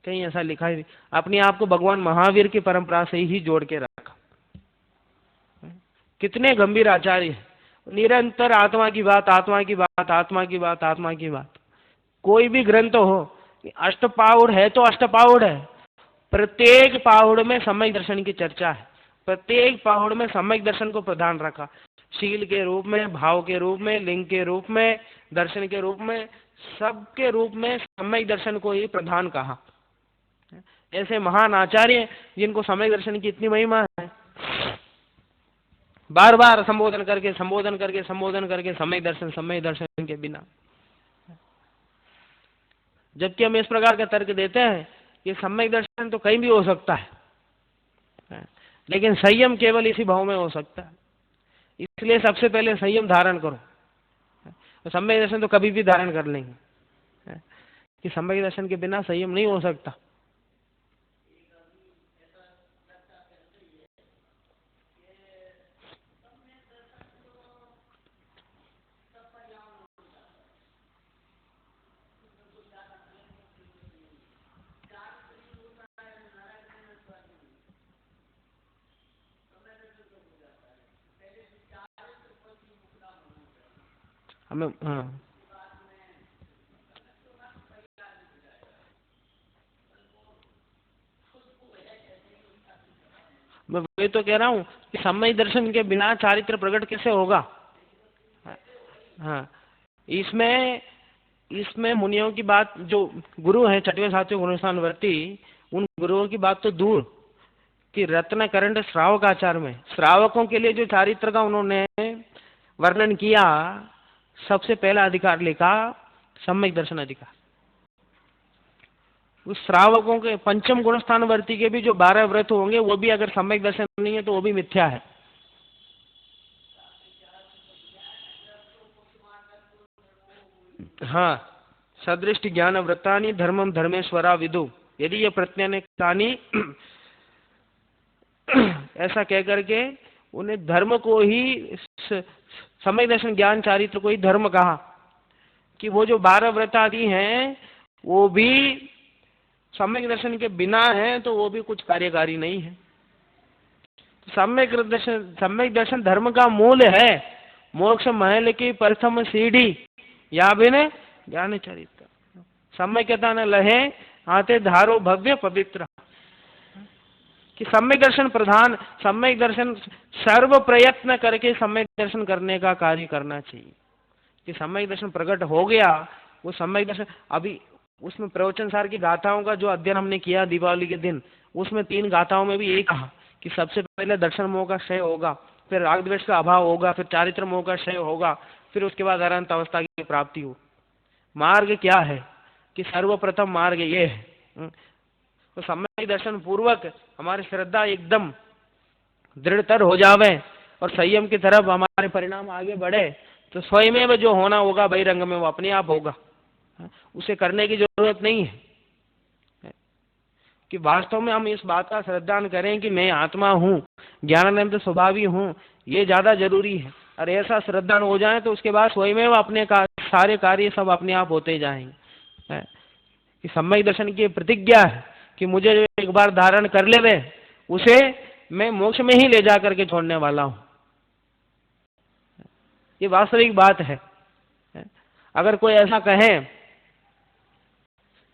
कहीं ऐसा लिखा ही नहीं। अपने आप को भगवान महावीर की परंपरा से ही जोड़ के रखा। कितने गंभीर आचार्य हैं, निरंतर आत्मा की बात, आत्मा की बात, आत्मा की बात, आत्मा की बात। कोई भी ग्रंथ हो अष्टपाउड़ है तो अष्टपाउड़ है, प्रत्येक पाहुड़ में सम्यक दर्शन की चर्चा है, प्रत्येक पाहुड़ में सम्यक दर्शन को प्रधान रखा, शील के रूप में, भाव के रूप में, लिंग के रूप में, दर्शन के रूप में, सबके रूप में सम्यक दर्शन को ही प्रधान कहा। ऐसे महान आचार्य जिनको सम्यक दर्शन की इतनी महिमा है, बार बार संबोधन करके सम्यक दर्शन के बिना, जबकि हम इस प्रकार का तर्क देते हैं कि सम्यक दर्शन तो कहीं भी हो सकता है, लेकिन संयम केवल इसी भाव में हो सकता है। इसलिए सबसे पहले संयम धारण करो, तो सम्यक दर्शन तो कभी भी धारण कर लेंगे, कि सम्यक दर्शन के बिना संयम नहीं हो सकता। हमें मैं वही तो कह रहा हूँ कि सम्यक दर्शन के बिना चारित्र प्रकट कैसे होगा। हाँ, इसमें मुनियों की बात, जो गुरु हैं छठवें सातवें गुणस्थानवर्ती, उन गुरुओं की बात तो दूर कि रत्न करंड श्रावक आचार में श्रावकों के लिए जो चारित्र का उन्होंने वर्णन किया, सबसे पहला अधिकार लिखा सम्यक दर्शन अधिकार। उस श्रावकों के पंचम गुणस्थानवर्ती के भी जो 12 व्रत होंगे, वो भी अगर सम्यक दर्शन नहीं है तो वो भी मिथ्या है। हाँ, सदृष्टि ज्ञान व्रतानि धर्मम धर्मेश्वरा विदु, यदि ये प्रत्यनेकानि ऐसा कह करके उन्हें धर्म को ही, सम्यक दर्शन ज्ञान चारित्र को ही धर्म कहा, कि वो जो 12 व्रत आदि हैं वो भी सम्यक दर्शन के बिना है तो वो भी कुछ कार्यकारी नहीं है। सम्यक दर्शन धर्म का मूल है, मोक्ष महल की प्रथम सीढ़ी या बिने ज्ञान चरित्र, सम्यकता न लहे आते धारो भव्य पवित्र, कि सम्यक दर्शन प्रधान, सम्यक दर्शन सर्व प्रयत्न करके सम्यक दर्शन करने का कार्य करना चाहिए। कि सम्यक दर्शन प्रकट हो गया, वो सम्यक दर्शन, अभी उसमें प्रवचन सार की गाथाओं का जो अध्ययन हमने किया दीपावली के दिन, उसमें 3 गाथाओं में भी यही कहा कि सबसे पहले दर्शन मोह का क्षय होगा, फिर राग द्वेष का अभाव होगा, फिर चारित्र मोह का क्षय होगा, फिर उसके बाद अनंत अवस्था की प्राप्ति हो। मार्ग क्या है कि सर्वप्रथम मार्ग ये है। तो सम्यक दर्शन पूर्वक हमारी श्रद्धा एकदम दृढ़तर हो जावे और संयम की तरफ हमारे परिणाम आगे बढ़े, तो स्वयं में जो होना होगा बहिरंग में वो अपने आप होगा, उसे करने की जरूरत नहीं है। कि वास्तव में हम इस बात का श्रद्धान करें कि मैं आत्मा हूँ, ज्ञानानंद स्वभावी हूँ, ये ज्यादा जरूरी है। और ऐसा श्रद्धान हो जाए तो उसके बाद स्वयं में अपने सारे कार्य सब अपने आप होते जाएंगे। कि सम्यक दर्शन की प्रतिज्ञा है कि मुझे जो एक बार धारण कर ले उसे मैं मोक्ष में ही ले जा करके छोड़ने वाला हूं। ये वास्तविक बात है। अगर कोई ऐसा कहे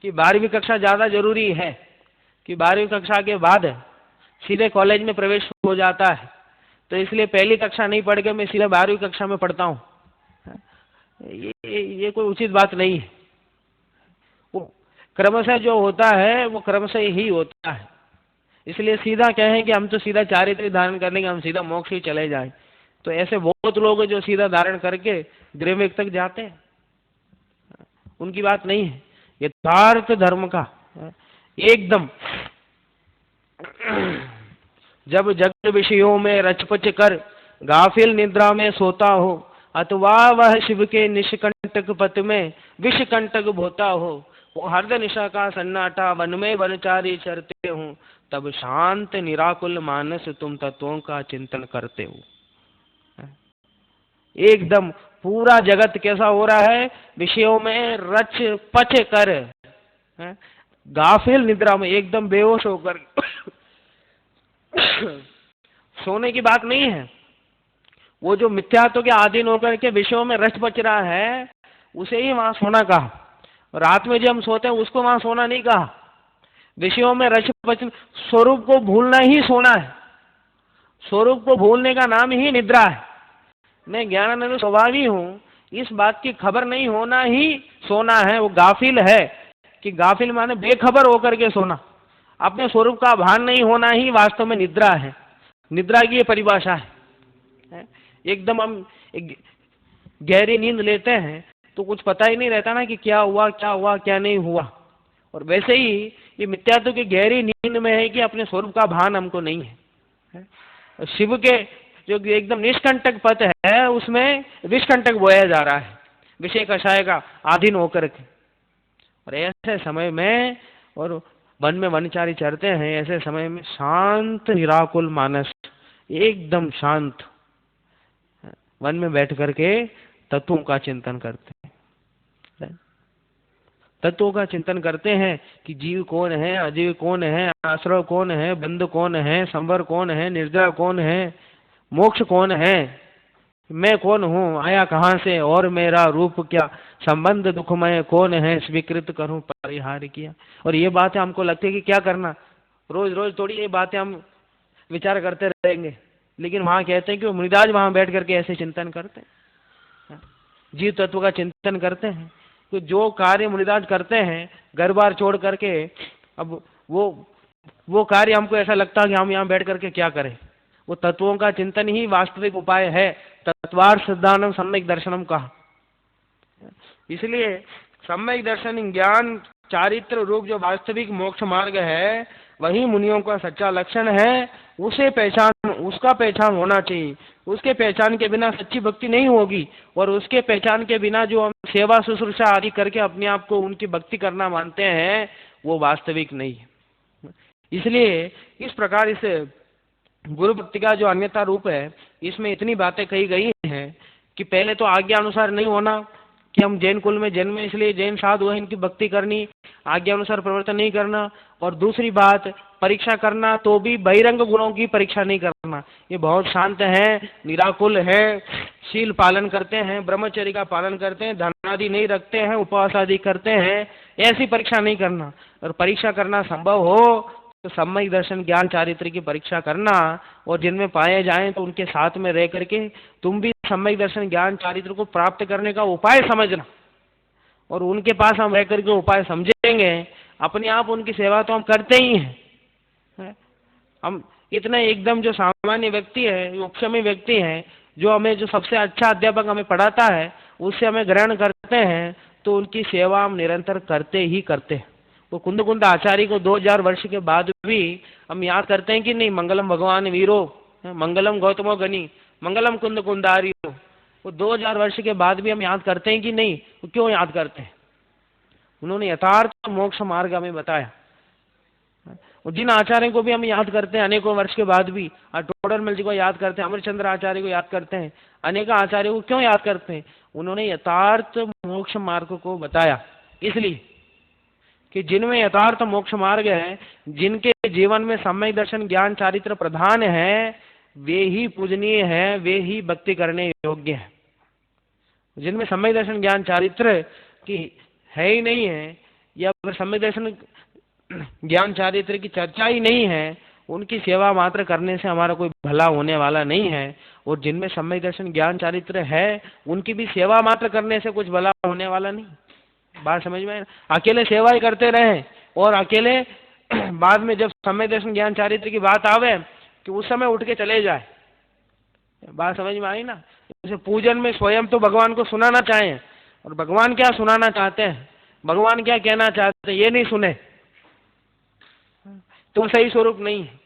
कि 12वीं कक्षा ज्यादा जरूरी है, कि 12वीं कक्षा के बाद सीधे कॉलेज में प्रवेश हो जाता है, तो इसलिए पहली कक्षा नहीं पढ़ के मैं सीधे 12वीं कक्षा में पढ़ता हूं, ये कोई उचित बात नहीं है। वो क्रमशः जो होता है वो क्रमशः ही होता है। इसलिए सीधा कहें कि हम तो सीधा चारित्र धारण कर लेंगे, हम सीधा मोक्ष ही चले जाएं, तो ऐसे बहुत लोग जो सीधा धारण करके गृह तक जाते हैं, उनकी बात नहीं है। यथार्थ धर्म का एकदम, जब जग विषयों में रचपच कर गाफिल निद्रा में सोता हो, अथवा वह शिव के निष्कंटक पथ में विषकंटक बोता हो, वो हर्द निशा का सन्नाटा वन में वनचारी चरते हो, तब शांत निराकुल मानस तुम तत्वों का चिंतन करते हो। एकदम पूरा जगत कैसा हो रहा है, विषयों में रच पच कर, गाफिल निद्रा में एकदम बेहोश होकर सोने की बात नहीं है, वो जो मिथ्यात्व के अधीन होकर के विषयों में रच पच रहा है उसे ही वहां सोना कहा। रात में जो हम सोते हैं उसको वहां सोना नहीं कहा। विषयों में रच वचन, स्वरूप को भूलना ही सोना है। स्वरूप को भूलने का नाम ही निद्रा है। मैं ज्ञानानंद स्वभावी हूँ, इस बात की खबर नहीं होना ही सोना है। वो गाफिल है, कि गाफिल माने बेखबर होकर के सोना। अपने स्वरूप का भान नहीं होना ही वास्तव में निद्रा है। निद्रा की ये परिभाषा है। एकदम हम गहरी नींद लेते हैं तो कुछ पता ही नहीं रहता ना कि क्या हुआ क्या नहीं हुआ। और वैसे ही ये मिथ्यात्व की गहरी नींद में है कि अपने स्वरूप का भान हमको नहीं है। शिव के जो एकदम निष्कंटक पथ है उसमें विषकंटक बोया जा रहा है, विषय कषाय का अधीन होकर के। और ऐसे समय में, और वन में वनचारी चरते हैं, ऐसे समय में शांत निराकुल मानस, एकदम शांत, वन में बैठ करके तत्वों का चिंतन करते हैं। तत्वों का चिंतन करते हैं कि जीव कौन है, अजीव कौन है, आश्रय कौन है, बंध कौन है, संवर कौन है, निर्जरा कौन है, मोक्ष कौन है, मैं कौन हूँ, आया कहाँ से, और मेरा रूप क्या, संबंध दुखमय कौन है, स्वीकृत करूं परिहार किया। और ये बातें हमको लगती है कि क्या करना, रोज रोज थोड़ी ये बातें हम विचार करते रहेंगे। लेकिन वहां कहते हैं कि वो मुनिराज वहां बैठ करके ऐसे चिंतन करते हैं, जीव तत्व का चिंतन करते हैं। तो जो कार्य मुनिराज करते हैं घर बार छोड़ करके, अब वो कार्य हमको ऐसा लगता है कि हम यहाँ बैठ करके क्या करें। वो तत्वों का चिंतन ही वास्तविक उपाय है। तत्वार्थ सिद्धांतम सम्यक दर्शनम कहा। इसलिए सम्यक दर्शन ज्ञान चारित्र रूप जो वास्तविक मोक्ष मार्ग है वही मुनियों का सच्चा लक्षण है। उसे पहचान, उसका पहचान होना चाहिए। उसके पहचान के बिना सच्ची भक्ति नहीं होगी, और उसके पहचान के बिना जो हम सेवा शुश्रूषा आदि करके अपने आप को उनकी भक्ति करना मानते हैं वो वास्तविक नहीं है। इसलिए इस प्रकार इस गुरु भक्ति का जो अन्यथा रूप है इसमें इतनी बातें कही गई हैं कि पहले तो आज्ञा अनुसार नहीं होना, कि हम जैन कुल में जन्मे इसलिए जैन साधु है इनकी भक्ति करनी, आज्ञा अनुसार प्रवर्तन नहीं करना। और दूसरी बात, परीक्षा करना तो भी बहिरंग गुणों की परीक्षा नहीं करना। ये बहुत शांत है, निराकुल है, शील पालन करते हैं, ब्रह्मचर्य का पालन करते हैं, धन आदि नहीं रखते हैं, उपवास आदि करते हैं, ऐसी परीक्षा नहीं करना। और परीक्षा करना संभव हो तो सम्यक दर्शन ज्ञान चारित्र की परीक्षा करना, और जिनमें पाए जाएं तो उनके साथ में रह करके तुम भी सम्यक दर्शन ज्ञान चारित्र को प्राप्त करने का उपाय समझना। और उनके पास हम रह करके उपाय समझेंगे, अपने आप उनकी सेवा तो हम करते ही हैं। हम इतना एकदम जो सामान्य व्यक्ति है, उपशमी व्यक्ति है, जो हमें जो सबसे अच्छा अध्यापक हमें पढ़ाता है उससे हमें ग्रहण करते हैं, तो उनकी सेवा हम निरंतर करते ही करते हैं। वो कुंद आचार्य को 2000 वर्ष के बाद भी हम याद करते हैं कि नहीं, मंगलम भगवान वीरो, मंगलम गौतमो गनी, मंगलम कुंदारियो। वो 2000 वर्ष के बाद भी हम याद करते हैं कि नहीं? वो क्यों याद करते हैं? उन्होंने यथार्थ मोक्ष मार्ग हमें बताया। और जिन आचार्यों को भी हम याद करते हैं अनेकों वर्ष के बाद भी, टोडरमल जी को याद करते हैं, अमरचंद्र आचार्य को याद करते हैं, अनेक आचार्यों को क्यों याद करते हैं? उन्होंने यथार्थ मोक्ष मार्ग को बताया। इसलिए कि जिनमें यथार्थ मोक्ष मार्ग है, जिनके जीवन में सम्यक दर्शन ज्ञान चारित्र प्रधान है, वे ही पूजनीय है, वे ही भक्ति करने योग्य है। जिनमें सम्यक दर्शन ज्ञान चारित्र की है ही नहीं है, या फिर सम्यक दर्शन ज्ञान चारित्र की चर्चा ही नहीं है, उनकी सेवा मात्र करने से हमारा कोई भला होने वाला नहीं है। और जिनमें सम्यक दर्शन ज्ञान चारित्र है, उनकी भी सेवा मात्र करने से कुछ भला होने वाला नहीं। बात समझ में? अकेले सेवा ही करते रहे और अकेले बाद में जब सम्यक दर्शन ज्ञान चारित्र की बात आवे कि उस समय उठ के चले जाए। बात समझ में आई ना? जैसे पूजन में स्वयं तो भगवान को सुनाना चाहें, और भगवान क्या सुनाना चाहते हैं, भगवान क्या कहना चाहते हैं, ये नहीं सुने तो सही स्वरूप नहीं है।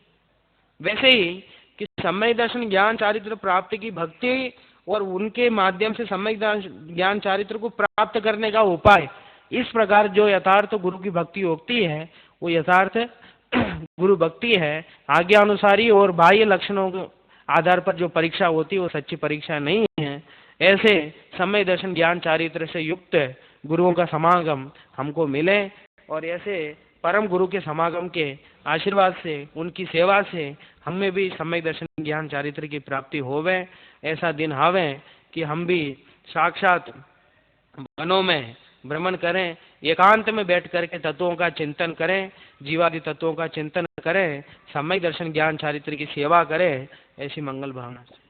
वैसे ही कि सम्यक दर्शन ज्ञान चारित्र प्राप्ति की भक्ति और उनके माध्यम से सम्यक ज्ञान चारित्र को प्राप्त करने का उपाय, इस प्रकार जो यथार्थ गुरु की भक्ति होती है वो यथार्थ गुरु भक्ति है। आज्ञानुसारी और बाह्य लक्षणों के आधार पर जो परीक्षा होती है वो सच्ची परीक्षा नहीं है। ऐसे सम्यक दर्शन ज्ञान चारित्र से युक्त गुरुओं का समागम हमको मिले, और ऐसे परम गुरु के समागम के आशीर्वाद से, उनकी सेवा से हमें भी सम्यक दर्शन ज्ञान चारित्र की प्राप्ति होवे। ऐसा दिन आवे कि हम भी साक्षात वनों में भ्रमण करें, एकांत में बैठ करके तत्वों का चिंतन करें, जीवादि तत्वों का चिंतन करें, सम्यक दर्शन ज्ञान चारित्र की सेवा करें, ऐसी मंगल भावना से।